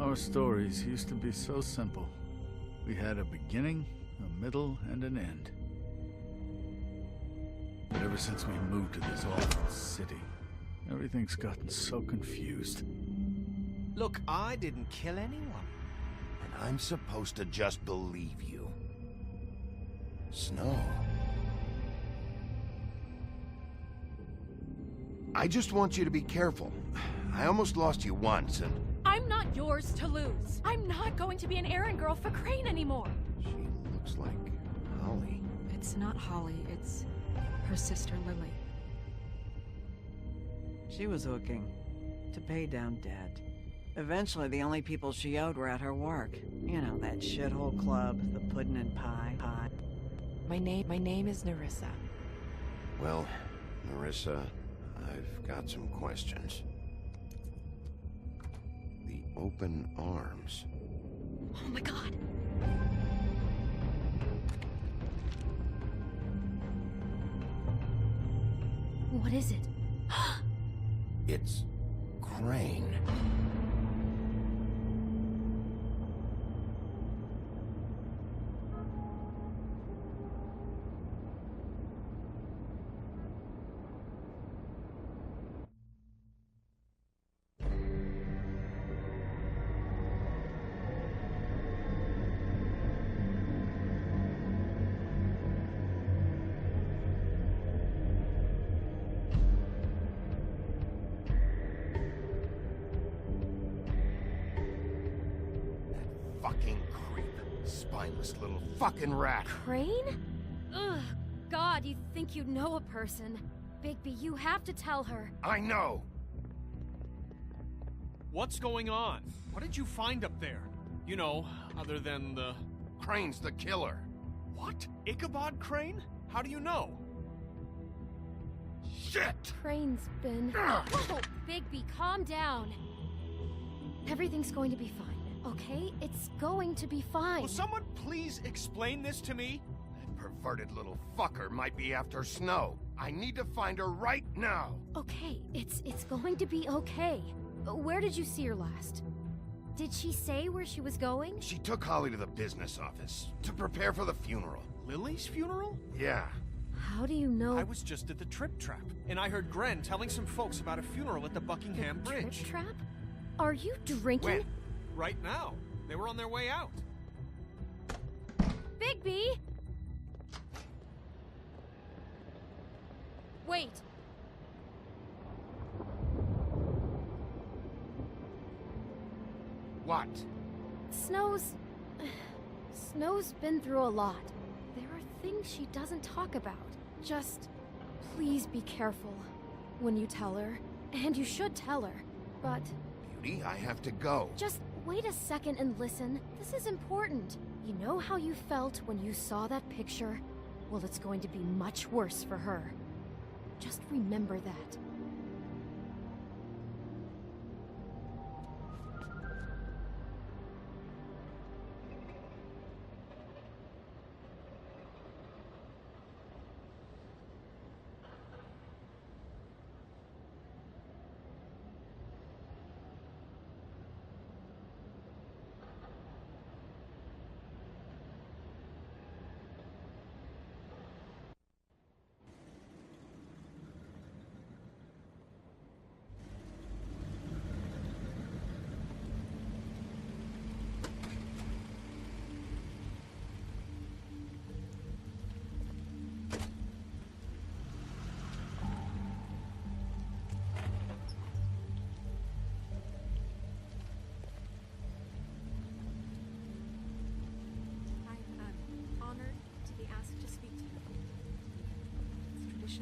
Our stories used to be so simple. We had a beginning, a middle, and an end. But ever since we moved to this awful city, everything's gotten so confused. Look, I didn't kill anyone. And I'm supposed to just believe you. Snow. I just want you to be careful. I almost lost you once, and... I'm not yours to lose. I'm not going to be an errand girl for Crane anymore. She looks like Holly. It's not Holly, it's her sister Lily. She was hooking to pay down debt. Eventually, the only people she owed were at her work. You know, that shithole club, the puddin' and pie. My name is Nerissa. Well, Nerissa, I've got some questions. The open arms. Oh my god. What is it? It's Crane. Fucking creep. Spineless little fucking rat. Crane? Ugh. God, you'd think you'd know a person. Bigby, you have to tell her. I know! What's going on? What did you find up there? You know, other than the... Crane's the killer. What? Ichabod Crane? How do you know? Shit! Crane's been... Whoa! Bigby, calm down. Everything's going to be fine. Okay? It's going to be fine. Will someone please explain this to me? Perverted little fucker might be after Snow. I need to find her right now. Okay, it's going to be okay. Where did you see her last? Did she say where she was going? She took Holly to the business office to prepare for the funeral. Lily's funeral? Yeah. How do you know? I was just at the Trip Trap, and I heard Gren telling some folks about a funeral at the Buckingham Bridge. Trip Trap? Are you drinking? When? Right now. They were on their way out. Bigby! Wait. What? Snow's been through a lot. There are things she doesn't talk about. Just, please be careful when you tell her. And you should tell her. But... Beauty, I have to go. Just wait a second and listen. This is important. You know how you felt when you saw that picture? Well, it's going to be much worse for her. Just remember that.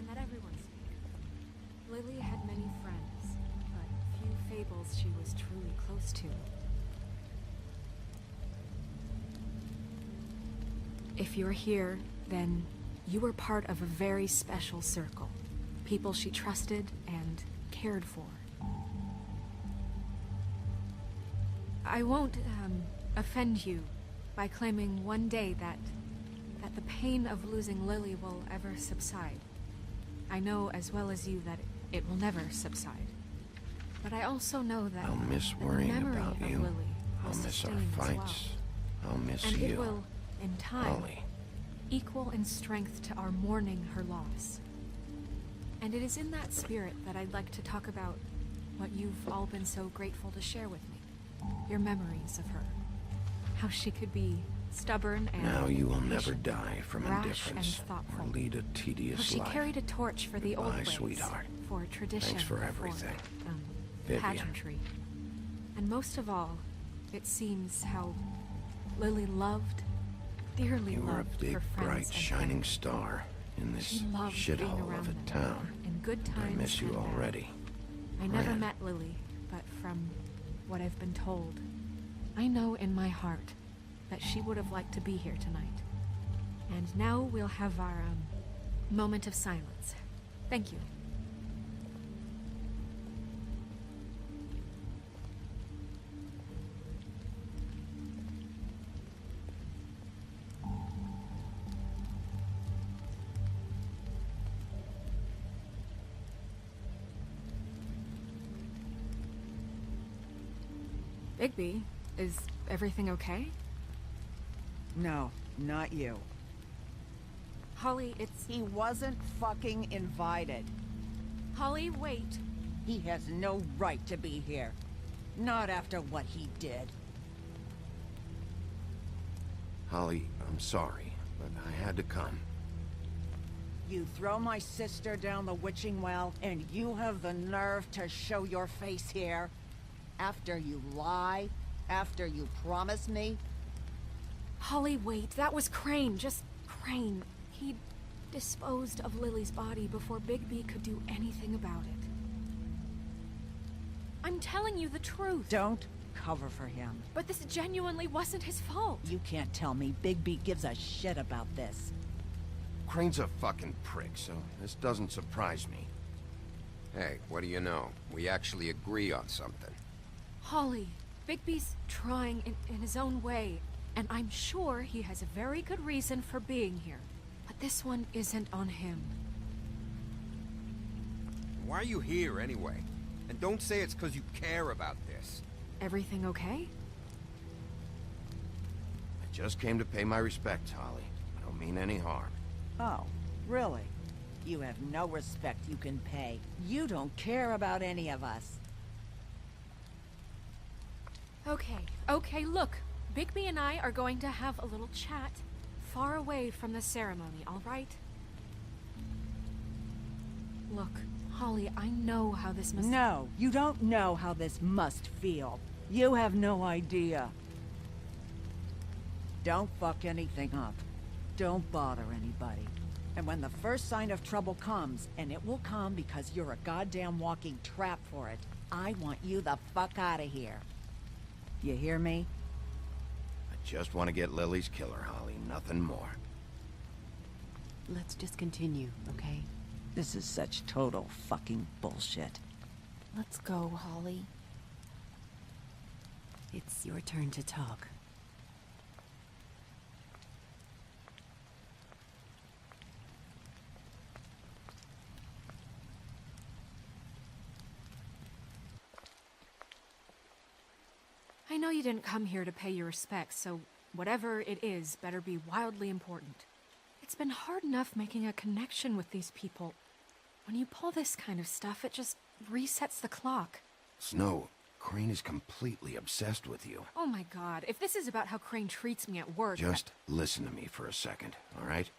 That everyone speak. Lily had many friends, but few fables she was truly close to. If you're here, then you were part of a very special circle. People she trusted and cared for. I won't, offend you by claiming one day that the pain of losing Lily will ever subside. I know as well as you that it will never subside. But I also know that I'll miss the worrying memory about of you. Lily will I'll miss our sustain as well. fights. I'll miss And you. it will, in time, Holly. equal in strength to our mourning her loss. And it is in that spirit that I'd like to talk about what you've all been so grateful to share with me. Your memories of her. How she could be stubborn and Now you will never patient, die from rash indifference and thoughtful. or lead a How tedious she life. carried a torch for the old Goodbye, ways, sweetheart. for tradition, Thanks for for, everything. Vivian. pageantry. And most of all, it seems how Lily loved, dearly You were a loved big, her friends bright, and shining family. star in this She loved being shithole around of a them, town. in good And I times miss you and bad. already. I never Fran. met Lily, but from what I've been told, I know in my heart that she would have liked to be here tonight. And now we'll have our, moment of silence. Thank you. Bigby, is everything okay? No, not you. Holly, it's... He wasn't fucking invited. Holly, wait. He has no right to be here. Not after what he did. Holly, I'm sorry, but I had to come. You throw my sister down the witching well, and you have the nerve to show your face here? After you lie? After you promise me? Holly, wait. That was Crane. Just Crane. He disposed of Lily's body before Bigby could do anything about it. I'm telling you the truth. Don't cover for him. But this genuinely wasn't his fault. You can't tell me Bigby gives a shit about this. Crane's a fucking prick, so this doesn't surprise me. Hey, what do you know? We actually agree on something. Holly, Bigby's trying in his own way, and I'm sure he has a very good reason for being here. But this one isn't on him. Why are you here anyway? And don't say it's because you care about this. Everything okay? I just came to pay my respects, Holly. I don't mean any harm. Oh, really? You have no respect you can pay. You don't care about any of us. Okay, look. Bigby and I are going to have a little chat far away from the ceremony, all right? Look, Holly, I know how this must... No, you don't know how this must feel. You have no idea. Don't fuck anything up. Don't bother anybody. And when the first sign of trouble comes, and it will come because you're a goddamn walking trap for it, I want you the fuck out of here. You hear me? I just want to get Lily's killer, Holly. Nothing more. Let's just continue, okay? This is such total fucking bullshit. Let's go, Holly. It's your turn to talk. I know you didn't come here to pay your respects, so whatever it is better be wildly important. It's been hard enough making a connection with these people. When you pull this kind of stuff, it just resets the clock. Snow, Crane is completely obsessed with you. Oh my god, if this is about how Crane treats me at work... Just listen to me for a second, all right?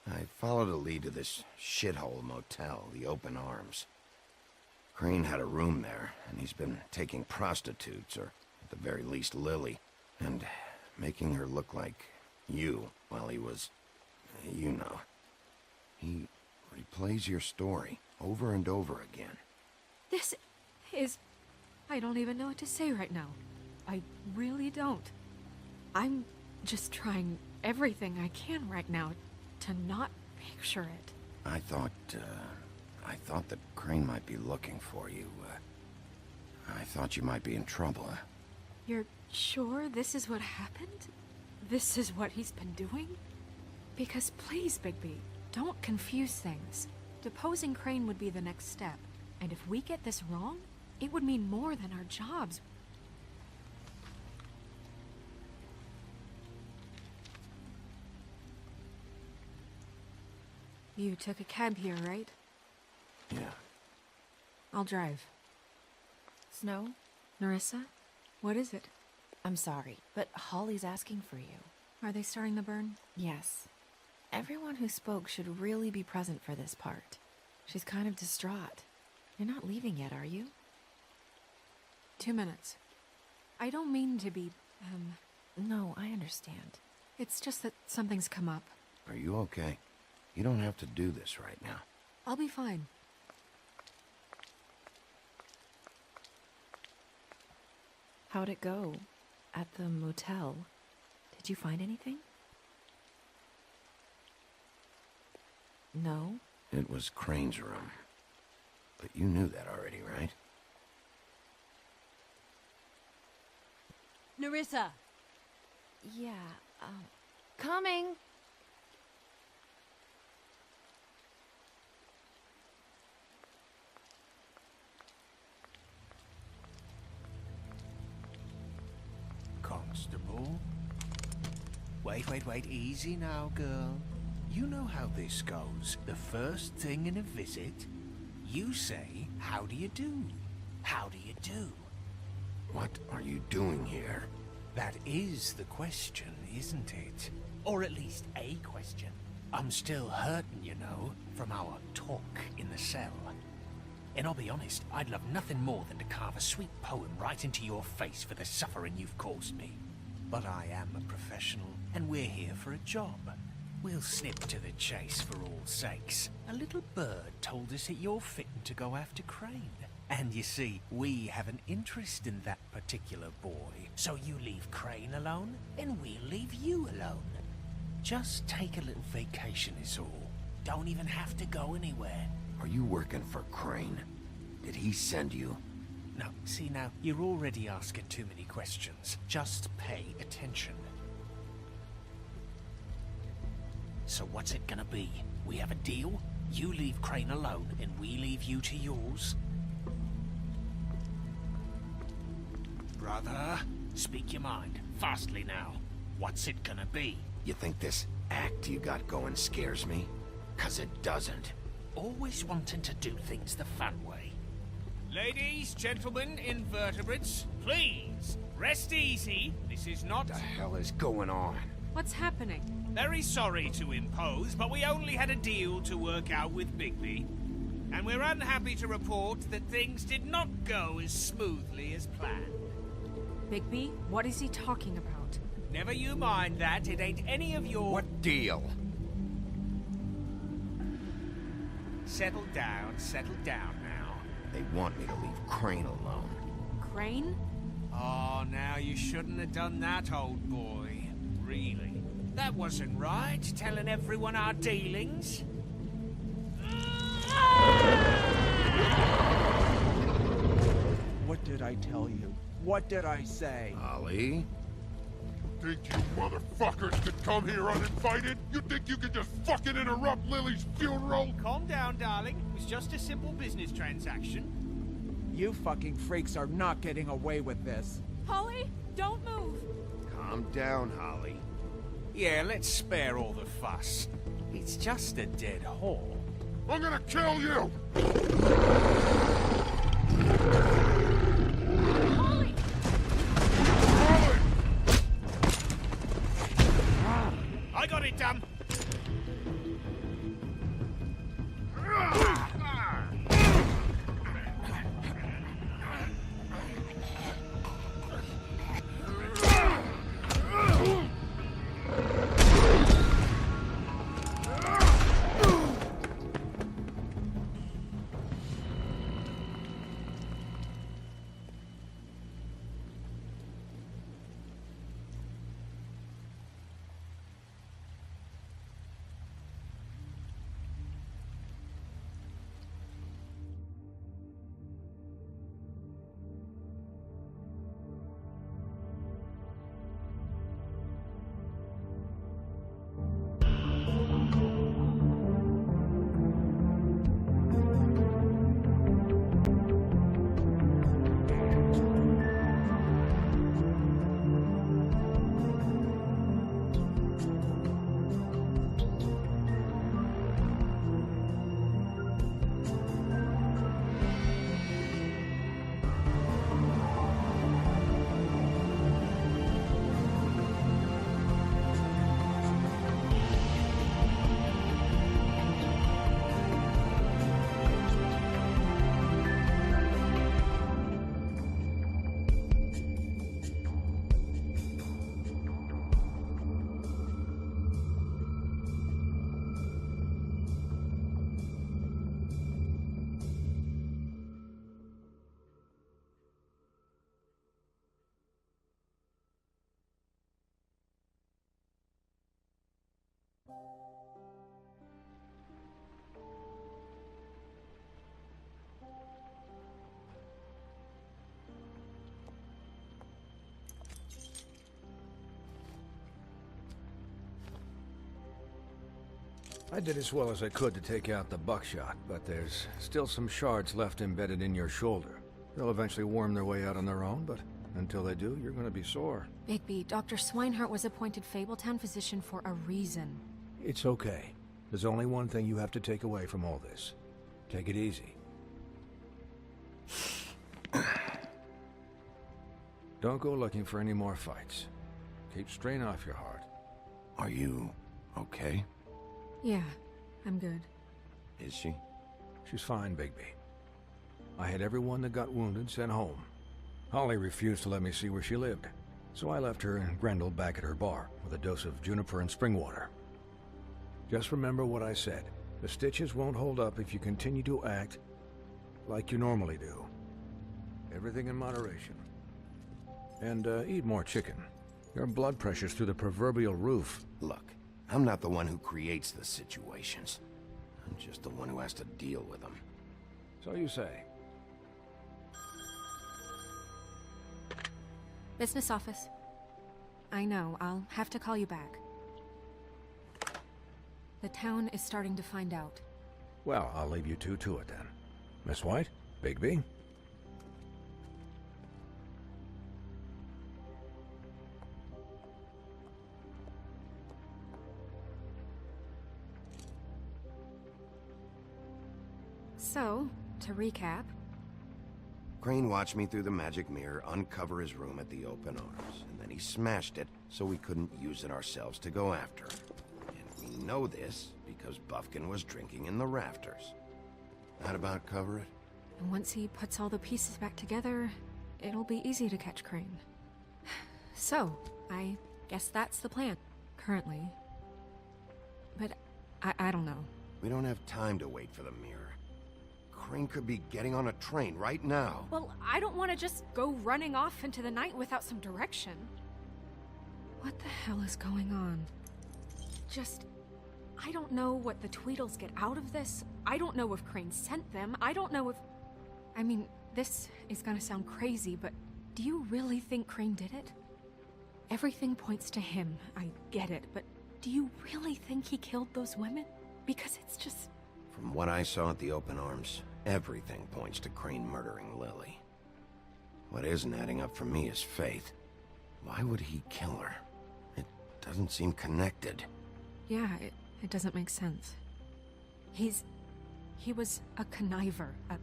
I followed a lead to this shithole motel, the Open Arms. Crane had a room there, and he's been taking prostitutes, or at the very least Lily, and making her look like you while he was, you know. He replays your story over and over again. This is... I don't even know what to say right now. I really don't. I'm just trying everything I can right now to not picture it. I thought that Crane might be looking for you. I thought you might be in trouble. You're sure this is what happened? This is what he's been doing? Because please, Bigby, don't confuse things. Deposing Crane would be the next step. And if we get this wrong, it would mean more than our jobs. You took a cab here, right? Yeah. I'll drive. Snow? Nerissa? What is it? I'm sorry, but Holly's asking for you. Are they starting the burn? Yes. Everyone who spoke should really be present for this part. She's kind of distraught. You're not leaving yet, are you? 2 minutes. I don't mean to be, No, I understand. It's just that something's come up. Are you okay? You don't have to do this right now. I'll be fine. How'd it go? At the motel? Did you find anything? No? It was Crane's room. But you knew that already, right? Nerissa! Yeah, coming! Constable? Wait, easy now, girl. You know how this goes. The first thing in a visit, you say, how do you do? How do you do? What are you doing here? That is the question, isn't it? Or at least a question. I'm still hurting, you know, from our talk in the cell. And I'll be honest, I'd love nothing more than to carve a sweet poem right into your face for the suffering you've caused me. But I am a professional, and we're here for a job. We'll snip to the chase for all sakes. A little bird told us that you're fitting to go after Crane. And you see, we have an interest in that particular boy. So you leave Crane alone, and we'll leave you alone. Just take a little vacation is all. Don't even have to go anywhere. Are you working for Crane? Did he send you? No, see now, you're already asking too many questions. Just pay attention. So what's it gonna be? We have a deal? You leave Crane alone, and we leave you to yours? Brother, speak your mind. Fastly now. What's it gonna be? You think this act you got going scares me? 'Cause it doesn't. Always wanting to do things the fun way. Ladies, gentlemen, invertebrates, please, rest easy. This is not... What the hell is going on? What's happening? Very sorry to impose, but we only had a deal to work out with Bigby. And we're unhappy to report that things did not go as smoothly as planned. Bigby, what is he talking about? Never you mind that, it ain't any of your... What deal? Settle down now. They want me to leave Crane alone. Crane? Oh, now you shouldn't have done that, old boy. Really. That wasn't right, telling everyone our dealings. What did I tell you? What did I say? Ollie? Think you motherfuckers could come here uninvited? You think you could just fucking interrupt Lily's funeral? Calm down, darling. It was just a simple business transaction. You fucking freaks are not getting away with this. Holly, don't move! Calm down, Holly. Yeah, let's spare all the fuss. It's just a dead whore. I'm gonna kill you! Holly! Holly! I got it done. I did as well as I could to take out the buckshot, but there's still some shards left embedded in your shoulder. They'll eventually worm their way out on their own, but until they do, you're gonna be sore. Bigby, Dr. Swinehart was appointed Fabletown physician for a reason. It's okay. There's only one thing you have to take away from all this. Take it easy. Don't go looking for any more fights. Keep strain off your heart. Are you okay? Yeah, I'm good. Is she? She's fine, Bigby. I had everyone that got wounded sent home. Holly refused to let me see where she lived, so I left her and Grendel back at her bar with a dose of juniper and spring water. Just remember what I said. The stitches won't hold up if you continue to act like you normally do. Everything in moderation. And eat more chicken. Your blood pressure's through the proverbial roof. Look, I'm not the one who creates the situations. I'm just the one who has to deal with them. So you say. Business office. I know, I'll have to call you back. The town is starting to find out. Well, I'll leave you two to it then. Miss White? Bigby? So, to recap... Crane watched me through the magic mirror uncover his room at the open arms, and then he smashed it so we couldn't use it ourselves to go after him. And we know this because Buffkin was drinking in the rafters. That about cover it? And once he puts all the pieces back together, it'll be easy to catch Crane. So, I guess that's the plan, currently. But I don't know. We don't have time to wait for the mirror. Crane could be getting on a train right now. Well, I don't want to just go running off into the night without some direction. What the hell is going on? I don't know what the Tweedles get out of this. I don't know if Crane sent them. I don't know if... I mean, this is gonna sound crazy, but do you really think Crane did it? Everything points to him, I get it, but do you really think he killed those women? Because it's just... From what I saw at the open arms, everything points to Crane murdering Lily. What isn't adding up for me is Faith. Why would he kill her? It doesn't seem connected. Yeah, it doesn't make sense. He was a conniver, a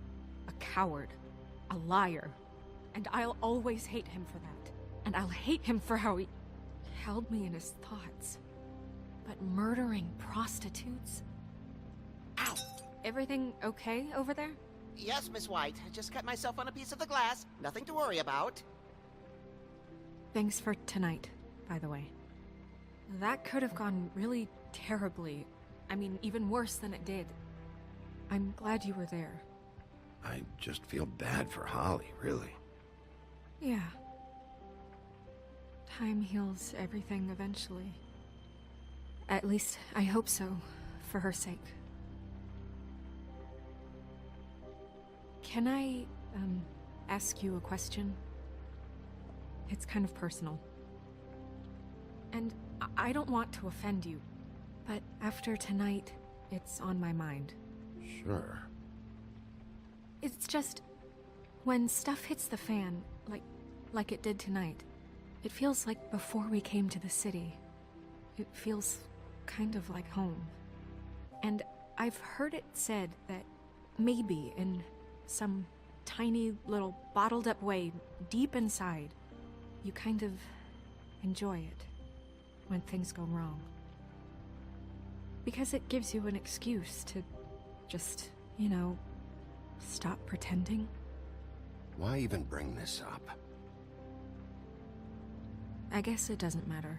coward, a liar. And I'll always hate him for that. And I'll hate him for how he held me in his thoughts. But murdering prostitutes? Ow! Everything okay over there? Yes, Miss White. I just cut myself on a piece of the glass. Nothing to worry about. Thanks for tonight, by the way. That could have gone really terribly. I mean, even worse than it did. I'm glad you were there. I just feel bad for Holly, really. Yeah. Time heals everything eventually. At least, I hope so, for her sake. Can I, ask you a question? It's kind of personal. And I don't want to offend you, but after tonight, it's on my mind. Sure. It's just, when stuff hits the fan, like it did tonight, it feels like before we came to the city. It feels kind of like home. And I've heard it said that maybe in some tiny little bottled up way deep inside, you kind of enjoy it when things go wrong. Because it gives you an excuse to just, you know, stop pretending. Why even bring this up? I guess it doesn't matter.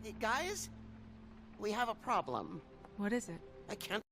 Hey, guys? We have a problem. What is it? I can't